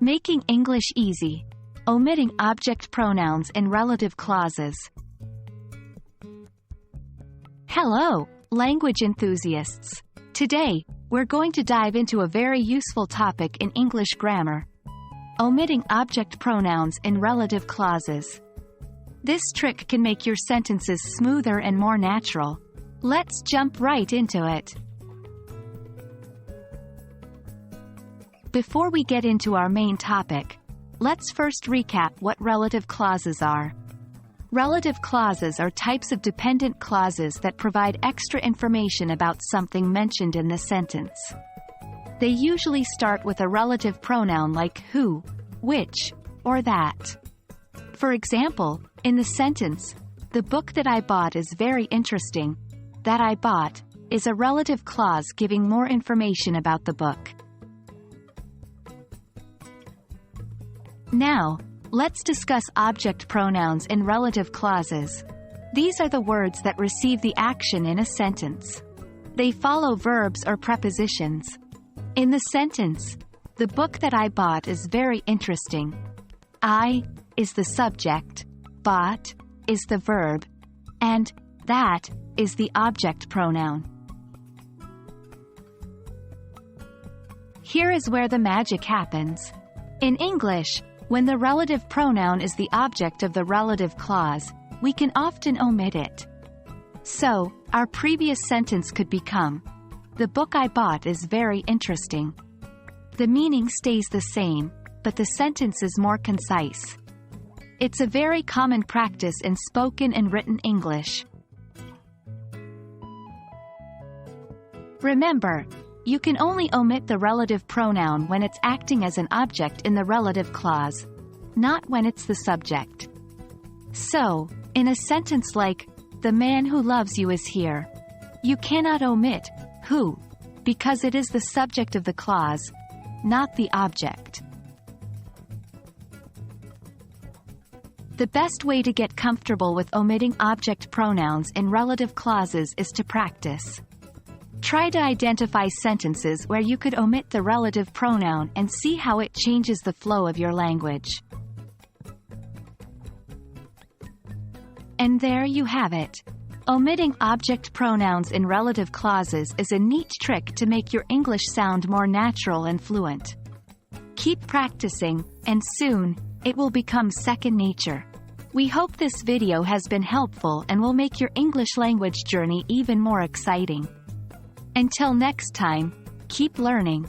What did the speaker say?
Making English easy. Omitting object pronouns in relative clauses. Hello, language enthusiasts. Today, we're going to dive into a very useful topic in English grammar. Omitting object pronouns in relative clauses. This trick can make your sentences smoother and more natural. Let's jump right into it. Before we get into our main topic, let's first recap what relative clauses are. Relative clauses are types of dependent clauses that provide extra information about something mentioned in the sentence. They usually start with a relative pronoun like who, which, or that. For example, in the sentence, "The book that I bought is very interesting," "that I bought" is a relative clause giving more information about the book. Now, let's discuss object pronouns in relative clauses. These are the words that receive the action in a sentence. They follow verbs or prepositions. In the sentence, "The book that I bought is very interesting," I is the subject, bought is the verb, and that is the object pronoun. Here is where the magic happens. In English, when the relative pronoun is the object of the relative clause, we can often omit it. So, our previous sentence could become, "The book I bought is very interesting." The meaning stays the same, but the sentence is more concise. It's a very common practice in spoken and written English. Remember, you can only omit the relative pronoun when it's acting as an object in the relative clause, not when it's the subject. So, in a sentence like, "The man who loves you is here," you cannot omit who, because it is the subject of the clause, not the object. The best way to get comfortable with omitting object pronouns in relative clauses is to practice. Try to identify sentences where you could omit the relative pronoun and see how it changes the flow of your language. And there you have it. Omitting object pronouns in relative clauses is a neat trick to make your English sound more natural and fluent. Keep practicing, and soon, it will become second nature. We hope this video has been helpful and will make your English language journey even more exciting. Until next time, keep learning.